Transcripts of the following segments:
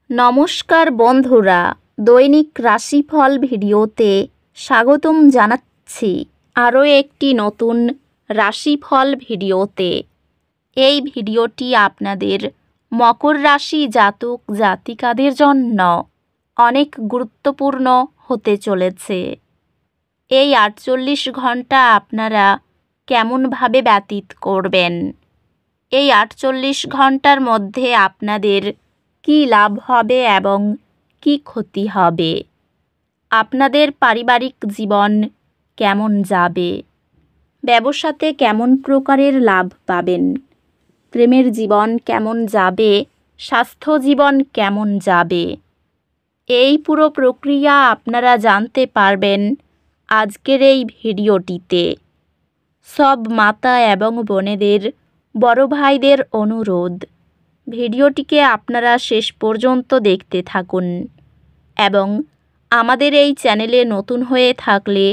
নমস্কার বন্ধুরা, দৈনিক রাশিফল ভিডিওতে স্বাগতম জানাচ্ছি আরও একটি নতুন রাশিফল ভিডিওতে। এই ভিডিওটি আপনাদের মকর রাশি জাতক জাতিকাদের জন্য অনেক গুরুত্বপূর্ণ হতে চলেছে। এই 48 ঘন্টা আপনারা কেমনভাবে ব্যতীত করবেন? এই 48 ঘন্টার মধ্যে আপনাদের কি লাভ হবে এবং কি ক্ষতি হবে? আপনাদের পারিবারিক জীবন কেমন যাবে? ব্যবসাতে কেমন প্রকারের লাভ পাবেন? প্রেমের জীবন কেমন যাবে? স্বাস্থ্য জীবন কেমন যাবে? এই পুরো প্রক্রিয়া আপনারা জানতে পারবেন আজকের এই ভিডিওটিতে। সব মাতা এবং বোনেদের, বড় ভাইদের অনুরোধ, ভিডিওটিকে আপনারা শেষ পর্যন্ত দেখতে থাকুন এবং আমাদের এই চ্যানেলে নতুন হয়ে থাকলে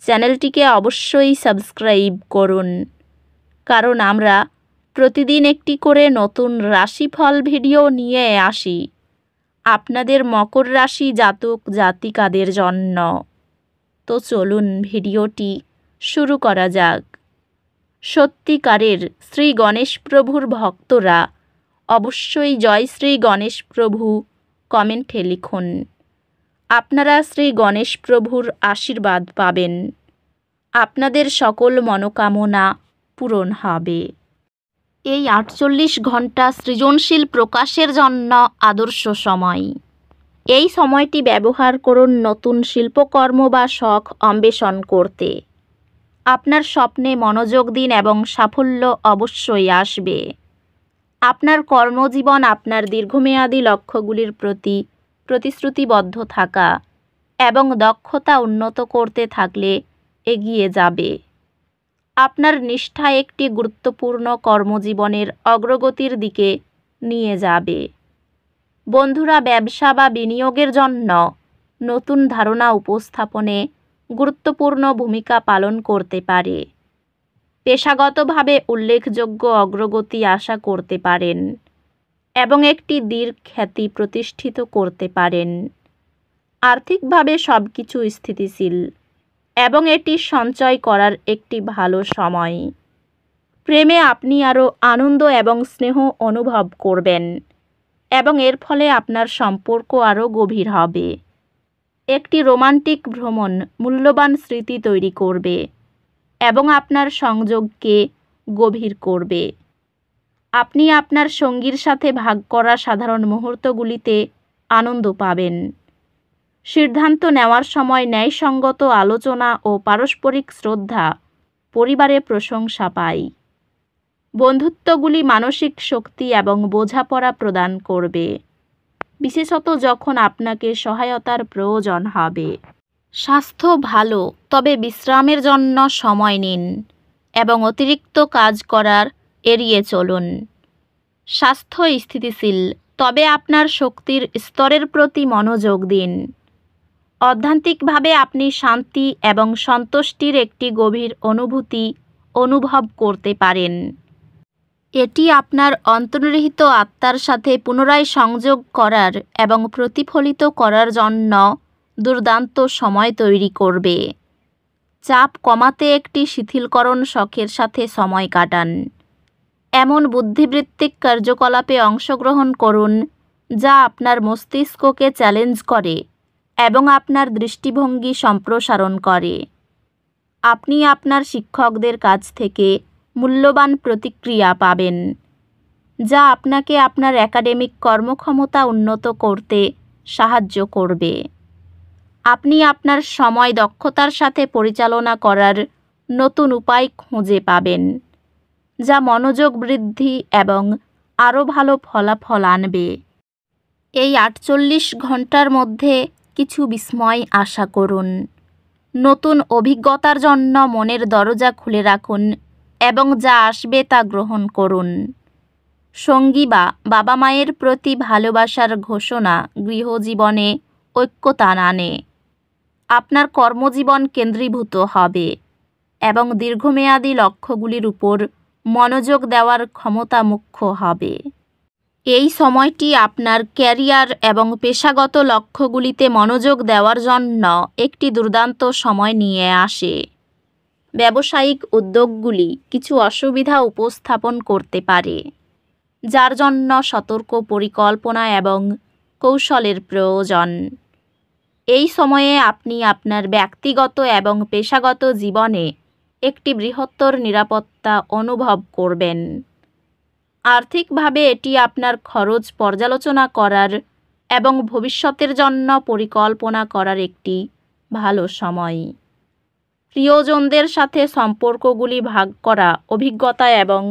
চ্যানেলটিকে অবশ্যই সাবস্ক্রাইব করুন, কারণ আমরা প্রতিদিন একটি করে নতুন রাশিফল ভিডিও নিয়ে আসি আপনাদের মকর রাশি জাতক জাতিকাদের জন্য। তো চলুন ভিডিওটি শুরু করা যাক। সত্যিকারের শ্রী গণেশ প্রভুর ভক্তরা অবশ্যই জয় শ্রী গণেশ প্রভু কমেন্টে লিখুন। আপনারা শ্রী গণেশ প্রভুর আশীর্বাদ পাবেন। আপনাদের সকল মনোকামনা পূরণ হবে। এই 48 ঘন্টা সৃজনশীল প্রকাশের জন্য আদর্শ সময়। এই সময়টি ব্যবহার করুন নতুন শিল্পকর্ম বা শখ অন্বেষণ করতে। আপনার স্বপ্নে মনোযোগ দিন এবং সাফল্য অবশ্যই আসবে। আপনার কর্মজীবন আপনার দীর্ঘমেয়াদী লক্ষ্যগুলির প্রতি প্রতিশ্রুতিবদ্ধ থাকা এবং দক্ষতা উন্নত করতে থাকলে এগিয়ে যাবে। আপনার নিষ্ঠা একটি গুরুত্বপূর্ণ কর্মজীবনের অগ্রগতির দিকে নিয়ে যাবে। বন্ধুরা, ব্যবসা বা বিনিয়োগের জন্য নতুন ধারণা উপস্থাপনে গুরুত্বপূর্ণ ভূমিকা পালন করতে পারে। পেশাগতভাবে উল্লেখযোগ্য অগ্রগতি আশা করতে পারেন এবং একটি দীর্ঘখ্যাতি প্রতিষ্ঠিত করতে পারেন। আর্থিকভাবে সবকিছু স্থিতিশীল এবং এটি সঞ্চয় করার একটি ভালো সময়। প্রেমে আপনি আরও আনন্দ এবং স্নেহ অনুভব করবেন এবং এর ফলে আপনার সম্পর্ক আরও গভীর হবে। একটি রোমান্টিক ভ্রমণ মূল্যবান স্মৃতি তৈরি করবে এবং আপনার সংযোগকে গভীর করবে। আপনি আপনার সঙ্গীর সাথে ভাগ করা সাধারণ মুহূর্তগুলিতে আনন্দ পাবেন। সিদ্ধান্ত নেওয়ার সময় ন্যায়সঙ্গত আলোচনা ও পারস্পরিক শ্রদ্ধা পরিবারে প্রশংসা পায়। বন্ধুত্বগুলি মানসিক শক্তি এবং বোঝাপড়া প্রদান করবে, বিশেষত যখন আপনাকে সহায়তার প্রয়োজন হবে। স্বাস্থ্য ভালো, তবে বিশ্রামের জন্য সময় নিন এবং অতিরিক্ত কাজ করার এড়িয়ে চলুন। স্বাস্থ্য স্থিতিশীল, তবে আপনার শক্তির স্তরের প্রতি মনোযোগ দিন। অধ্যাত্মিকভাবে আপনি শান্তি এবং সন্তুষ্টির একটি গভীর অনুভূতি অনুভব করতে পারেন। এটি আপনার অন্তর্নিহিত আত্মার সাথে পুনরায় সংযোগ করার এবং প্রতিফলিত করার জন্য দুর্দান্ত সময় তৈরি করবে। চাপ কমাতে একটি শিথিলকরণ শখের সাথে সময় কাটান। এমন বুদ্ধিবৃত্তিক কার্যকলাপে অংশগ্রহণ করুন যা আপনার মস্তিষ্ককে চ্যালেঞ্জ করে এবং আপনার দৃষ্টিভঙ্গি সম্প্রসারণ করে। আপনি আপনার শিক্ষকদের কাছ থেকে মূল্যবান প্রতিক্রিয়া পাবেন, যা আপনাকে আপনার একাডেমিক কর্মক্ষমতা উন্নত করতে সাহায্য করবে। আপনি আপনার সময় দক্ষতার সাথে পরিচালনা করার নতুন উপায় খুঁজে পাবেন, যা মনোযোগ বৃদ্ধি এবং আরও ভালো ফলাফল আনবে। এই 48 ঘন্টার মধ্যে কিছু বিস্ময় আশা করুন। নতুন অভিজ্ঞতার জন্য মনের দরজা খুলে রাখুন এবং যা আসবে তা গ্রহণ করুন। সঙ্গী বা বাবা মায়ের প্রতি ভালোবাসার ঘোষণা গৃহজীবনে ঐক্যতা আনে। আপনার কর্মজীবন কেন্দ্রীভূত হবে এবং দীর্ঘমেয়াদী লক্ষ্যগুলির উপর মনোযোগ দেওয়ার ক্ষমতা মুখ্য হবে। এই সময়টি আপনার ক্যারিয়ার এবং পেশাগত লক্ষ্যগুলিতে মনোযোগ দেওয়ার জন্য একটি দুর্দান্ত সময় নিয়ে আসে। ব্যবসায়িক উদ্যোগগুলি কিছু অসুবিধা উপস্থাপন করতে পারে, যার জন্য সতর্ক পরিকল্পনা এবং কৌশলের প্রয়োজন। এই সময়ে আপনি আপনার ব্যক্তিগত এবং পেশাগত জীবনে একটি বৃহত্তর নিরাপত্তা অনুভব করবেন। আর্থিকভাবে এটি আপনার খরচ পর্যালোচনা করার এবং ভবিষ্যতের জন্য পরিকল্পনা করার একটি ভালো সময়। প্রিয়জনদের সাথে সম্পর্কগুলি ভাগ করা অভিজ্ঞতা এবং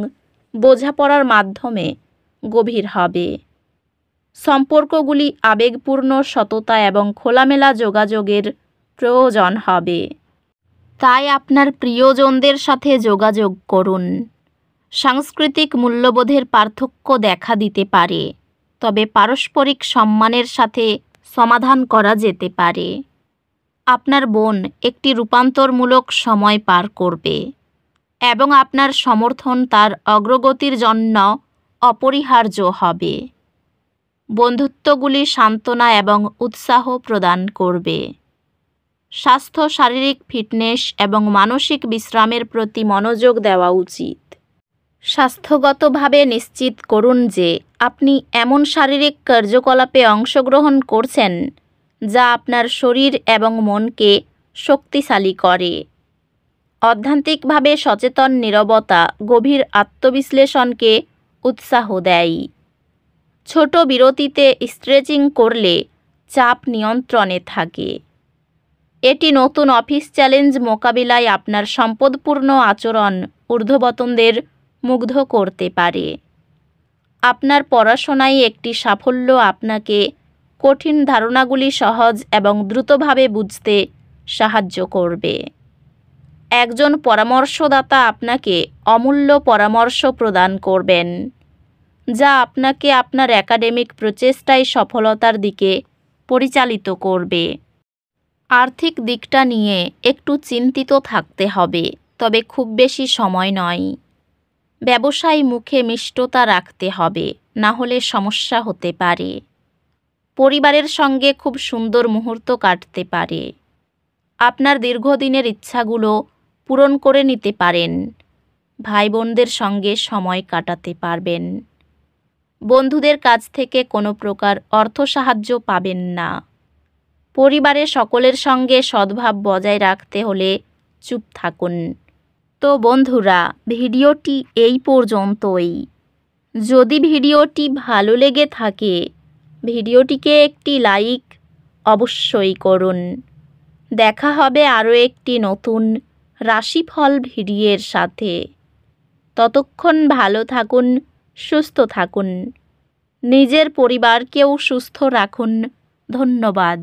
বোঝাপড়ার মাধ্যমে গভীর হবে। সম্পর্কগুলি আবেগপূর্ণ, সততা এবং খোলামেলা যোগাযোগের প্রয়োজন হবে। তাই আপনার প্রিয়জনদের সাথে যোগাযোগ করুন। সাংস্কৃতিক মূল্যবোধের পার্থক্য দেখা দিতে পারে, তবে পারস্পরিক সম্মানের সাথে সমাধান করা যেতে পারে। আপনার বোন একটি রূপান্তরমূলক সময় পার করবে এবং আপনার সমর্থন তার অগ্রগতির জন্য অপরিহার্য হবে। বন্ধুত্বগুলি সান্ত্বনা এবং উৎসাহ প্রদান করবে। স্বাস্থ্য, শারীরিক ফিটনেস এবং মানসিক বিশ্রামের প্রতি মনোযোগ দেওয়া উচিত। স্বাস্থ্যগতভাবে নিশ্চিত করুন যে আপনি এমন শারীরিক কার্যকলাপে অংশগ্রহণ করছেন যা আপনার শরীর এবং মনকে শক্তিশালী করে। অধ্যাত্মিকভাবে সচেতন নীরবতা গভীর আত্মবিশ্লেষণকে উৎসাহ দেয়। ছোট বিরতিতে স্ট্রেচিং করলে চাপ নিয়ন্ত্রণে থাকে। এটি নতুন অফিস চ্যালেঞ্জ মোকাবিলায় আপনার সম্পদপূর্ণ আচরণ ঊর্ধ্বতনদের মুগ্ধ করতে পারে। আপনার পড়াশোনায় একটি সাফল্য আপনাকে কঠিন ধারণাগুলি সহজ এবং দ্রুতভাবে বুঝতে সাহায্য করবে। একজন পরামর্শদাতা আপনাকে অমূল্য পরামর্শ প্রদান করবেন, যা আপনাকে আপনার একাডেমিক প্রচেষ্টায় সফলতার দিকে পরিচালিত করবে। আর্থিক দিকটা নিয়ে একটু চিন্তিত থাকতে হবে, তবে খুব বেশি সময় নয়। ব্যবসায় মুখে মিষ্টতা রাখতে হবে, না হলে সমস্যা হতে পারে। পরিবারের সঙ্গে খুব সুন্দর মুহূর্ত কাটতে পারে। আপনার দীর্ঘদিনের ইচ্ছাগুলো পূরণ করে নিতে পারেন। ভাই বোনদের সঙ্গে সময় কাটাতে পারবেন। বন্ধুদের কাছ থেকে কোনো প্রকার অর্থ সাহায্য পাবেন না। পরিবারের সকলের সঙ্গে সদ্ভাব বজায় রাখতে হলে চুপ থাকুন। তো বন্ধুরা, ভিডিওটি এই পর্যন্তই। যদি ভিডিওটি ভালো লেগে থাকে, ভিডিওটিকে একটি লাইক অবশ্যই করুন। দেখা হবে আরও একটি নতুন রাশিফল ভিডিওর সাথে। ততক্ষণ ভালো থাকুন, সুস্থ থাকুন, নিজের পরিবারকেও সুস্থ রাখুন। ধন্যবাদ।